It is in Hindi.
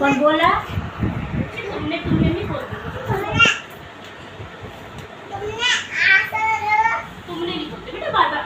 कौन बोला? तुमने तुमने नहीं बोला। तुमने नहीं बोलते बेटा, बार बार